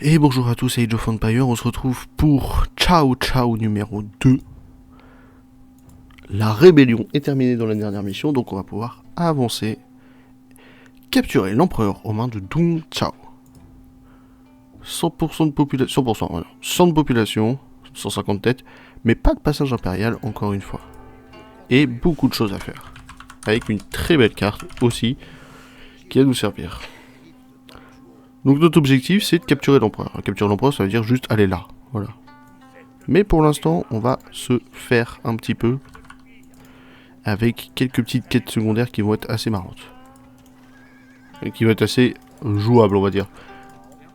Et bonjour à tous, c'est Age of Empire, on se retrouve pour Ciao Ciao numéro 2. La rébellion est terminée dans la dernière mission, donc on va pouvoir avancer. Capturer l'empereur aux mains de Dong Chao. 100% de population, 100%, voilà. 100 de population, 150 têtes, mais pas de passage impérial encore une fois. Et beaucoup de choses à faire. Avec une très belle carte aussi, qui va nous servir. Donc notre objectif c'est de capturer l'empereur. Capturer l'empereur ça veut dire juste aller là, voilà. Mais pour l'instant on va se faire un petit peu avec quelques petites quêtes secondaires qui vont être assez marrantes. Et qui vont être assez jouables on va dire.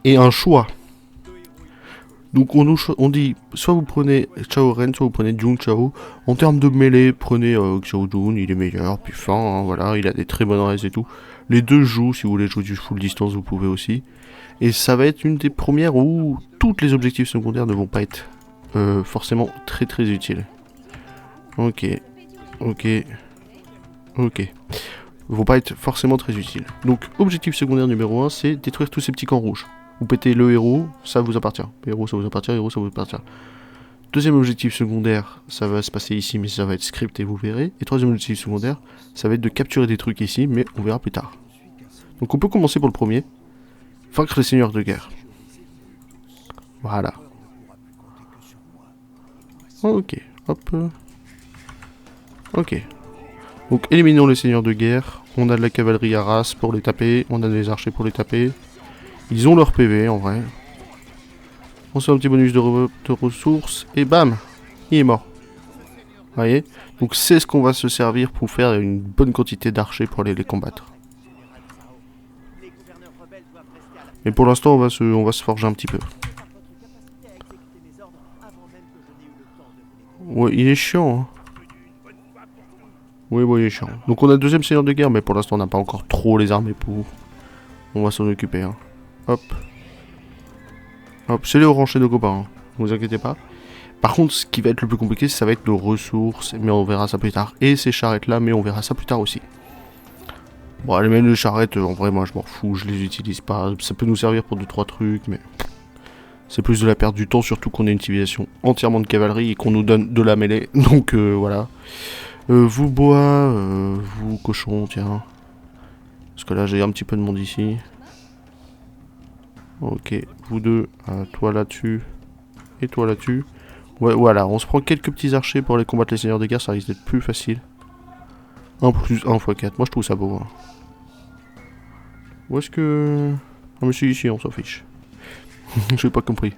Et un choix. Donc on dit soit vous prenez Chao Ren, soit vous prenez Jung Chao. En termes de mêlée, prenez Xiao Jun, il est meilleur, puis fin, hein, voilà, il a des très bonnes raises et tout. Les deux jouent, si vous voulez jouer du full distance vous pouvez aussi. Et ça va être une des premières où tous les objectifs secondaires ne vont pas être forcément très très utiles. Ok. Vont pas être forcément très utiles. Donc objectif secondaire numéro 1 c'est détruire tous ces petits camps rouges. Vous pétez le héros, ça vous appartient. Héros ça vous appartient, héros ça vous appartient. Deuxième objectif secondaire, ça va se passer ici mais ça va être scripté vous verrez. Et troisième objectif secondaire, ça va être de capturer des trucs ici mais on verra plus tard. Donc on peut commencer pour le premier. Vaincre les seigneurs de guerre. Voilà. Ok, hop. Ok. Donc éliminons les seigneurs de guerre. On a de la cavalerie à race pour les taper. On a des archers pour les taper. Ils ont leur PV en vrai. On se fait un petit bonus de ressources. Et bam, il est mort. Vous voyez. Donc c'est ce qu'on va se servir pour faire une bonne quantité d'archers pour aller les combattre. Mais pour l'instant on va se forger un petit peu. Ouais, il est chiant. Hein. Oui, il est chiant. Donc on a deuxième seigneur de guerre, mais pour l'instant on n'a pas encore trop les armées pour... On va s'en occuper. Hein. Hop. Hop, c'est les oranges chez nos copains. Hein. Ne vous inquiétez pas. Par contre, ce qui va être le plus compliqué, ça va être nos ressources. Mais on verra ça plus tard. Et ces charrettes-là, mais on verra ça plus tard aussi. Bon, allez, même les charrettes, en vrai, moi je m'en fous. Je les utilise pas. Ça peut nous servir pour 2-3 trucs, mais... C'est plus de la perte du temps, surtout qu'on a une civilisation entièrement de cavalerie et qu'on nous donne de la mêlée. Donc voilà. Vous bois, vous cochons, tiens. Parce que là j'ai un petit peu de monde ici. Ok, vous deux, toi là-dessus. Et toi là-dessus. Ouais, voilà, on se prend quelques petits archers pour aller combattre les seigneurs de guerre, ça risque d'être plus facile. 1 plus 1 x 4, moi je trouve ça beau. Hein. Où est-ce que... Ah mais c'est ici, on s'en fiche. J'ai pas compris.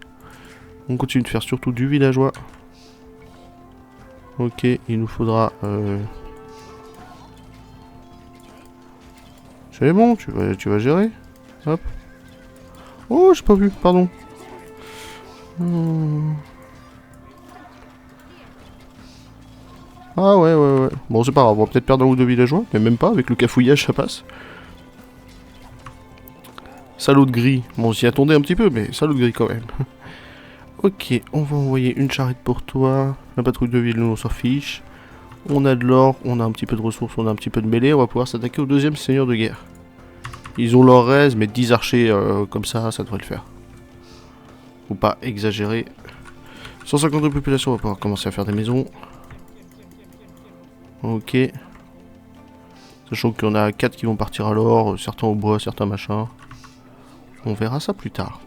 On continue de faire surtout du villageois. Ok, il nous faudra... C'est bon, tu vas gérer. Hop. Oh, j'ai pas vu, pardon. Ah ouais. Bon, c'est pas grave, on va peut-être perdre un ou deux villageois, mais même pas, avec le cafouillage, ça passe. Salaud de gris. Bon, on s'y attendait un petit peu, mais salaud de gris quand même. Ok, on va envoyer une charrette pour toi. La patrouille de ville, nous on s'en fiche. On a de l'or, on a un petit peu de ressources, on a un petit peu de mêlée. On va pouvoir s'attaquer au deuxième seigneur de guerre. Ils ont leur raise, mais 10 archers comme ça devrait le faire. Faut pas exagérer. 150 de population, on va pouvoir commencer à faire des maisons. Ok. Sachant qu'il y en a 4 qui vont partir à l'or, certains au bois, certains machin. On verra ça plus tard.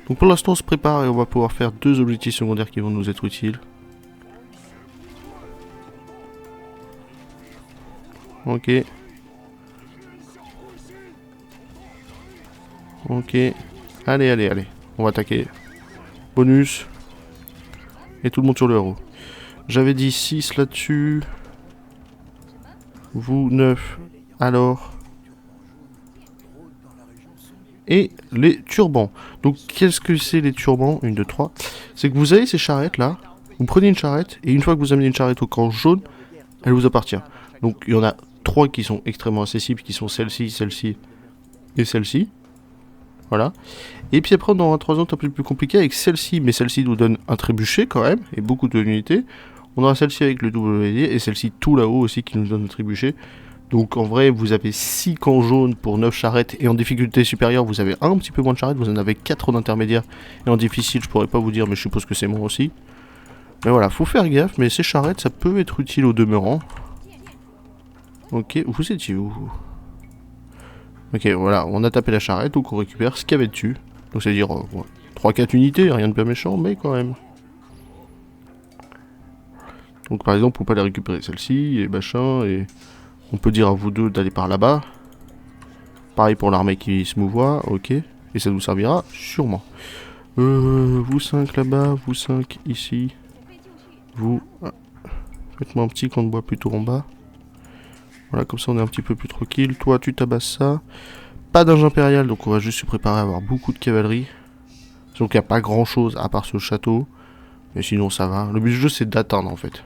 Donc pour l'instant on se prépare et on va pouvoir faire 2 objectifs secondaires qui vont nous être utiles. Ok. Ok. Allez. On va attaquer. Bonus. Et tout le monde sur le héros. J'avais dit 6 là-dessus. Vous 9. Alors. Et les turbans. Donc qu'est-ce que c'est les turbans? 1, 2, 3. C'est que vous avez ces charrettes là. Vous prenez une charrette. Et une fois que vous amenez une charrette au camp jaune, elle vous appartient. Donc il y en a 3 qui sont extrêmement accessibles. Qui sont celle-ci, celle-ci et celle-ci. Voilà. Et puis après on aura 3 autres un peu plus compliqués avec celle-ci. Mais celle-ci nous donne un trébuchet quand même. Et beaucoup d'unités. On aura celle-ci avec le WD. Et celle-ci tout là-haut aussi qui nous donne un trébuchet. Donc en vrai, vous avez 6 camps jaunes pour 9 charrettes. Et en difficulté supérieure, vous avez un petit peu moins de charrettes. Vous en avez 4 en intermédiaire. Et en difficile, je pourrais pas vous dire, mais je suppose que c'est moi aussi. Mais voilà, faut faire gaffe. Mais ces charrettes, ça peut être utile au demeurant. Ok, vous étiez où? Ok, voilà, on a tapé la charrette. Donc on récupère ce qu'il y avait dessus. Donc c'est-à-dire 3-4 unités, rien de bien méchant, mais quand même. Donc par exemple, on peut aller récupérer celle-ci, et machin, et on peut dire à vous deux d'aller par là-bas. Pareil pour l'armée qui se mouvoit, ok. Et ça nous servira sûrement. Vous 5 là-bas, vous 5 ici. Vous... faites-moi un petit camp de bois plutôt en bas. Voilà, comme ça on est un petit peu plus tranquille. Toi, tu tabasses ça. Pas d'âge impérial, donc on va juste se préparer à avoir beaucoup de cavalerie. Donc il n'y a pas grand-chose à part ce château. Mais sinon ça va. Le but du jeu c'est d'atteindre en fait.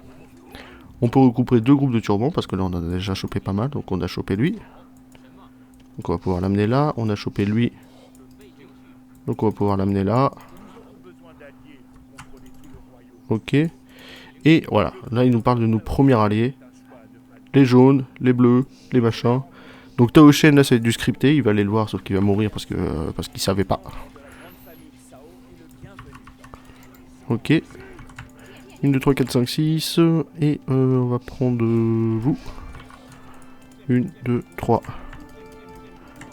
On peut regrouper 2 groupes de turbans parce que là on a déjà chopé pas mal. Donc on a chopé lui. Donc on va pouvoir l'amener là. On a chopé lui. Donc on va pouvoir l'amener là. Ok. Et voilà. Là il nous parle de nos premiers alliés. Les jaunes, les bleus, les machins. Donc Tao Shen là ça va être du scripté. Il va aller le voir sauf qu'il va mourir parce qu'il savait pas. Ok. 1, 2, 3, 4, 5, 6. Et on va prendre vous. 1, 2, 3.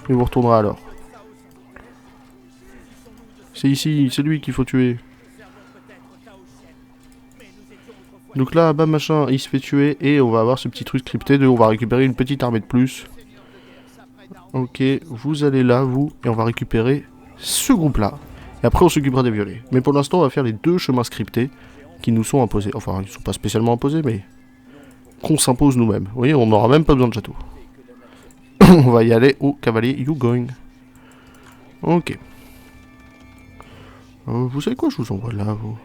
Et vous retournera alors. C'est ici, c'est lui qu'il faut tuer. Donc là, bam machin, il se fait tuer. Et on va avoir ce petit truc scripté de on va récupérer une petite armée de plus. Ok, vous allez là, vous. Et on va récupérer ce groupe-là. Et après, on s'occupera des violets. Mais pour l'instant, on va faire les 2 chemins scriptés qui nous sont imposés. Enfin, ils ne sont pas spécialement imposés, mais qu'on s'impose nous-mêmes. Vous voyez, on n'aura même pas besoin de château. On va y aller au cavalier You Going. Ok. Vous savez quoi, je vous envoie là, vous.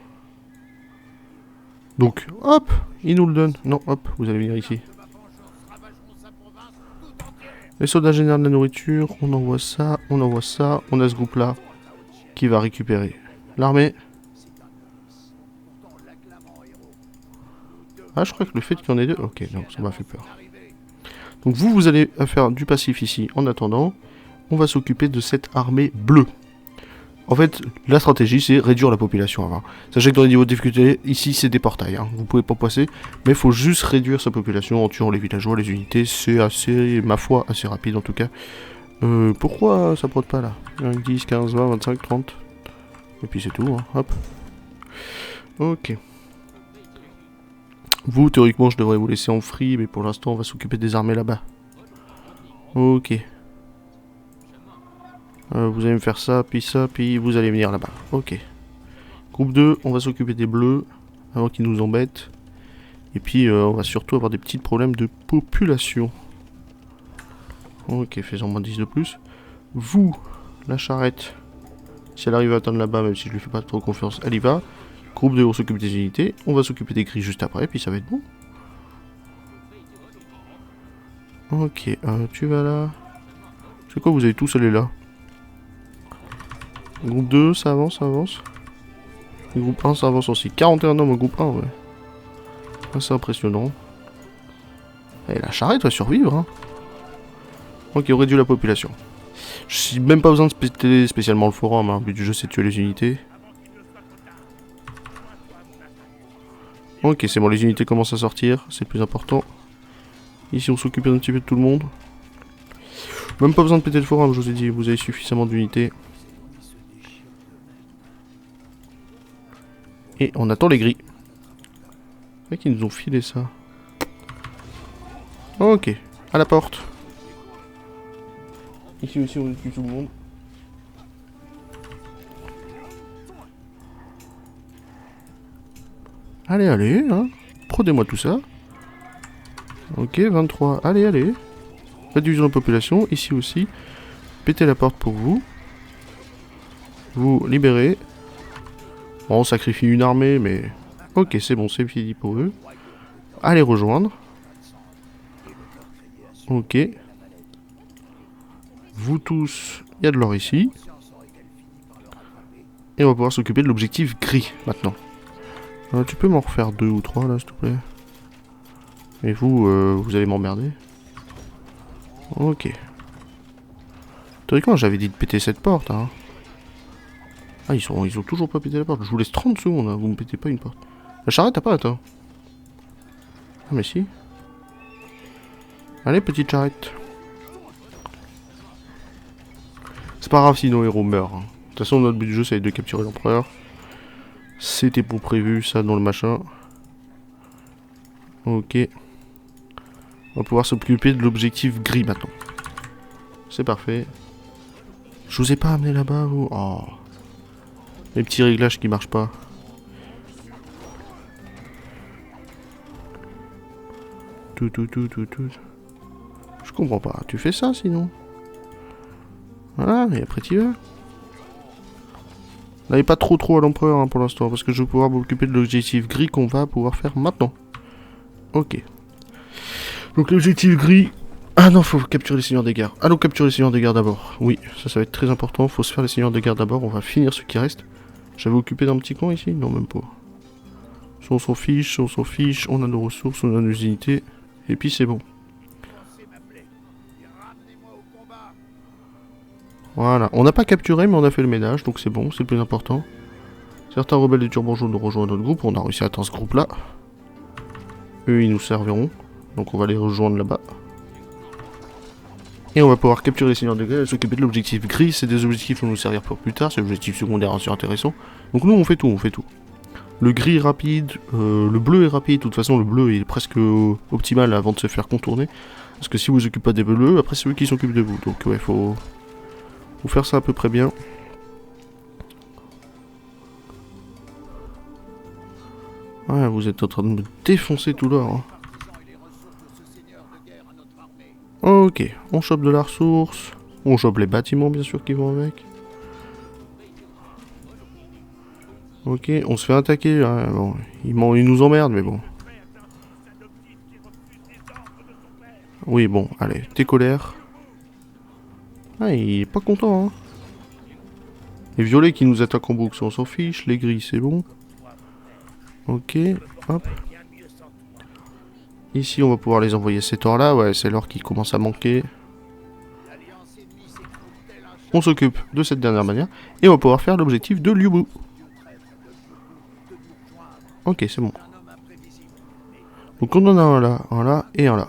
Donc, hop, il nous le donne. Non, hop, vous allez venir ici. Les soldats génèrent de la nourriture, on envoie ça, on envoie ça. On a ce groupe-là qui va récupérer l'armée. Ah, je crois que le fait qu'il y en ait 2... Ok, non, ça m'a fait peur. Donc vous allez faire du passif ici. En attendant, on va s'occuper de cette armée bleue. En fait, la stratégie, c'est réduire la population avant. Sachez que dans les niveaux de difficulté, ici, c'est des portails. Hein. Vous pouvez pas passer, mais il faut juste réduire sa population en tuant les villageois, les unités. C'est assez, ma foi, assez rapide en tout cas. Pourquoi ça prod pas là 1, 10, 15, 20, 25, 30. Et puis c'est tout, hein. Hop. Ok. Vous, théoriquement, je devrais vous laisser en free, mais pour l'instant, on va s'occuper des armées là-bas. Ok. Vous allez me faire ça, puis vous allez venir là-bas. Ok. Groupe 2, on va s'occuper des bleus, avant qu'ils nous embêtent. Et puis, on va surtout avoir des petits problèmes de population. Ok, faisons moins 10 de plus. Vous, la charrette, si elle arrive à atteindre là-bas, même si je lui fais pas trop confiance, elle y va. Groupe 2, on s'occupe des unités. On va s'occuper des gris juste après, puis ça va être bon. Ok, tu vas là. C'est quoi, vous allez tous aller là? Groupe 2, ça avance, ça avance. Et groupe 1, ça avance aussi. 41 hommes au groupe 1, ouais. Ah, c'est impressionnant. Et la charrette va survivre, hein. Ok, on réduit la population. Je n'ai même pas besoin de péter spécialement le forum, hein. Le but du jeu, c'est de tuer les unités. Ok, c'est bon, les unités commencent à sortir, c'est le plus important. Ici, on s'occupe un petit peu de tout le monde. Même pas besoin de péter le forum, je vous ai dit, vous avez suffisamment d'unités. Et on attend les gris. C'est vrai qu'ils nous ont filé ça. Ok, à la porte. Ici aussi, on tue tout le monde. Allez, allez, hein. Prenez-moi tout ça. Ok, 23. Allez, allez. Réduisons la population. Ici aussi. Pétez la porte pour vous. Vous libérez. Bon, on sacrifie une armée, mais... Ok, c'est bon, c'est fini pour eux. Allez rejoindre. Ok. Vous tous, il y a de l'or ici. Et on va pouvoir s'occuper de l'objectif gris, maintenant. Tu peux m'en refaire 2 ou 3, là, s'il te plaît. Et vous, vous allez m'emmerder. Ok. Théoriquement, j'avais dit de péter cette porte, hein. Ah, ils ont toujours pas pété la porte. Je vous laisse 30 secondes, hein. Vous me pétez pas une porte. La charrette, t'as pas, attends. Ah, mais si. Allez, petite charrette. C'est pas grave si nos héros meurent, hein. De toute façon, notre but du jeu, c'est de capturer l'empereur. C'était pour prévu, ça, dans le machin. Ok. On va pouvoir s'occuper de l'objectif gris, maintenant. C'est parfait. Je vous ai pas amené là-bas, vous. Oh. Les petits réglages qui marchent pas. Tout. Je comprends pas. Tu fais ça, sinon. Voilà, et après tu vas. N'allez pas trop à l'empereur, hein, pour l'instant, parce que je vais pouvoir m'occuper de l'objectif gris qu'on va pouvoir faire maintenant. Ok. Donc l'objectif gris... Ah non, faut capturer les seigneurs des guerres. Allons capturer les seigneurs des guerres d'abord. Oui, ça va être très important. Faut se faire les seigneurs des guerres d'abord. On va finir ce qui reste. J'avais occupé d'un petit coin ici? Non, même pas. On s'en fiche, on a nos ressources, on a nos unités. Et puis c'est bon. Voilà, on n'a pas capturé mais on a fait le ménage, donc c'est bon, c'est le plus important. Certains rebelles des turbans jaunes ont rejoint notre groupe, on a réussi à atteindre ce groupe là. Eux ils nous serviront, donc on va les rejoindre là-bas. Et on va pouvoir capturer les seigneurs de guerre et s'occuper de l'objectif gris, c'est des objectifs qui vont nous servir pour plus tard, c'est l'objectif secondaire assez intéressant. Donc nous on fait tout. Le gris est rapide, le bleu est rapide, de toute façon le bleu est presque optimal avant de se faire contourner. Parce que si vous occupez pas des bleus, après c'est eux qui s'occupent de vous, donc ouais, faut faire ça à peu près bien. Ouais, vous êtes en train de me défoncer tout l'or. Hein. Ok, on chope de la ressource. On chope les bâtiments, bien sûr, qui vont avec. Ok, on se fait attaquer. Hein. Bon, ils nous emmerdent, mais bon. Oui, bon, allez, t'es colère. Ah, il est pas content, hein. Les violets qui nous attaquent en boucle, on s'en fiche. Les gris, c'est bon. Ok, hop. Ici, on va pouvoir les envoyer cet or-là. Ouais, c'est l'or qui commence à manquer. On s'occupe de cette dernière manière. Et on va pouvoir faire l'objectif de Liu Bu. Ok, c'est bon. Donc on en a un là et un là.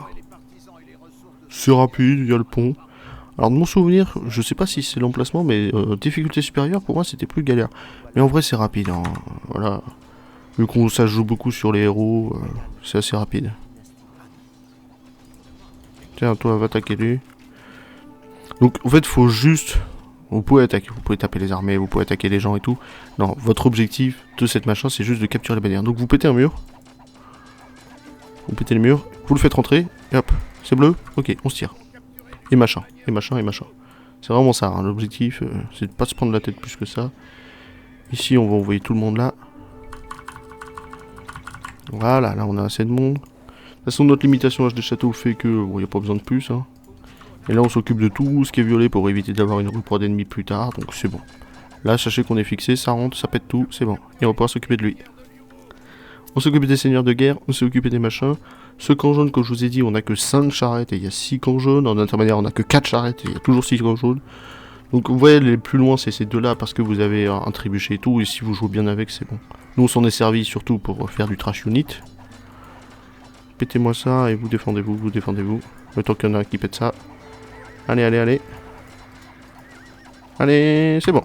C'est rapide, il y a le pont. Alors de mon souvenir, je sais pas si c'est l'emplacement, mais difficulté supérieure, pour moi c'était plus galère. Mais en vrai c'est rapide, hein. Voilà. Vu qu'on ça joue beaucoup sur les héros, c'est assez rapide. Tiens, toi va attaquer lui. Donc en fait faut juste... Vous pouvez attaquer, vous pouvez taper les armées, vous pouvez attaquer les gens et tout. Non, votre objectif de cette machin c'est juste de capturer les bannières. Donc vous pétez un mur. Vous pétez le mur, vous le faites rentrer, et hop, c'est bleu, ok, on se tire. Et machin. C'est vraiment ça, hein, l'objectif, c'est de pas se prendre la tête plus que ça. Ici, on va envoyer tout le monde là. Voilà, là on a assez de monde. De toute façon, notre limitation âge des châteaux fait que, bon, y a pas besoin de plus, hein. Et là, on s'occupe de tout ce qui est violet pour éviter d'avoir une rue d'ennemis plus tard, donc c'est bon. Là, sachez qu'on est fixé, ça rentre, ça pète tout, c'est bon. Et on va pouvoir s'occuper de lui. On s'occupe des seigneurs de guerre, on s'est occupé des machins. Ce camp jaune, comme je vous ai dit, on a que 5 charrettes et il y a 6 camps jaunes. En intermédiaire, on a que 4 charrettes et il y a toujours 6 camps jaunes. Donc vous voyez, les plus loin, c'est ces deux-là parce que vous avez un trébuchet et tout. Et si vous jouez bien avec, c'est bon. Nous, on s'en est servi surtout pour faire du trash unit. Pétez-moi ça et vous défendez-vous, Le temps qu'il y en a qui pète ça. Allez. Allez, c'est bon.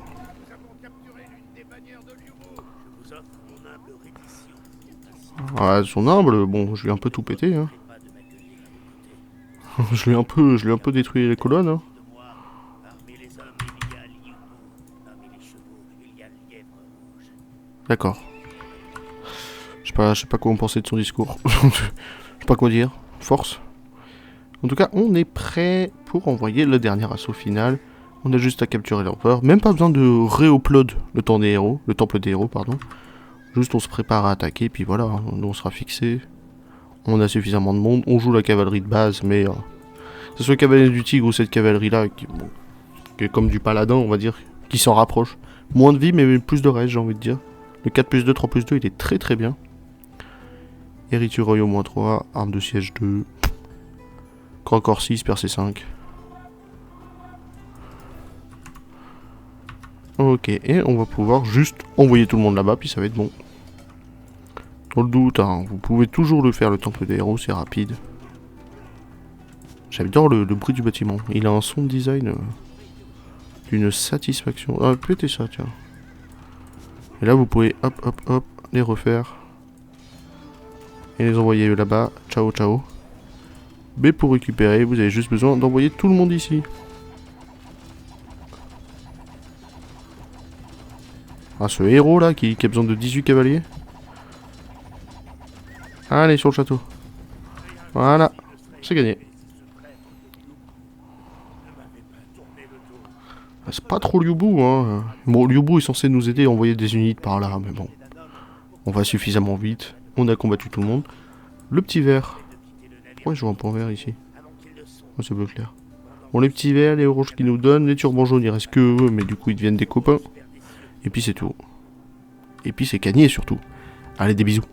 Ah, son humble, bon, je lui ai un peu tout pété, hein. je lui ai un peu détruit les colonnes, hein. D'accord. Je sais pas quoi en penser de son discours. Je sais pas quoi dire. Force. En tout cas, on est prêt pour envoyer le dernier assaut final. On a juste à capturer l'empereur. Même pas besoin de réupload le temple des héros, pardon. Juste on se prépare à attaquer, puis voilà, hein, nous on sera fixé. On a suffisamment de monde, on joue la cavalerie de base, mais... que ce soit cavalerie du tigre ou cette cavalerie-là, qui est comme du paladin, on va dire, qui s'en rapproche. Moins de vie, mais plus de reste, j'ai envie de dire. Le 4+2, 3+2, il est très bien. Héritier royaux moins 3, arme de siège 2. Croc 6, percée 5. Ok, et on va pouvoir juste envoyer tout le monde là-bas, puis ça va être bon. Dans le doute, hein, vous pouvez toujours le faire, le temple des héros, c'est rapide. J'adore le bruit du bâtiment. Il a un son de design d'une satisfaction. Ah, pétez ça, tiens. Et là, vous pouvez, hop, hop, hop, les refaire. Et les envoyer là-bas. Ciao, ciao. Mais pour récupérer, vous avez juste besoin d'envoyer tout le monde ici. Ah, ce héros là qui a besoin de 18 cavaliers. Allez, sur le château. Voilà, c'est gagné. Ah, c'est pas trop Liu Bu, hein. Bon, Liu Bu est censé nous aider à envoyer des unités par là, mais bon. On va suffisamment vite. On a combattu tout le monde. Le petit vert. Pourquoi je vois un point vert ici? Oh, c'est bleu clair. Bon, les petits verts, les rouges qui nous donnent, les turbans jaunes, il reste que eux, mais du coup ils deviennent des copains. Et puis c'est tout. Et puis c'est gagné surtout. Allez, des bisous.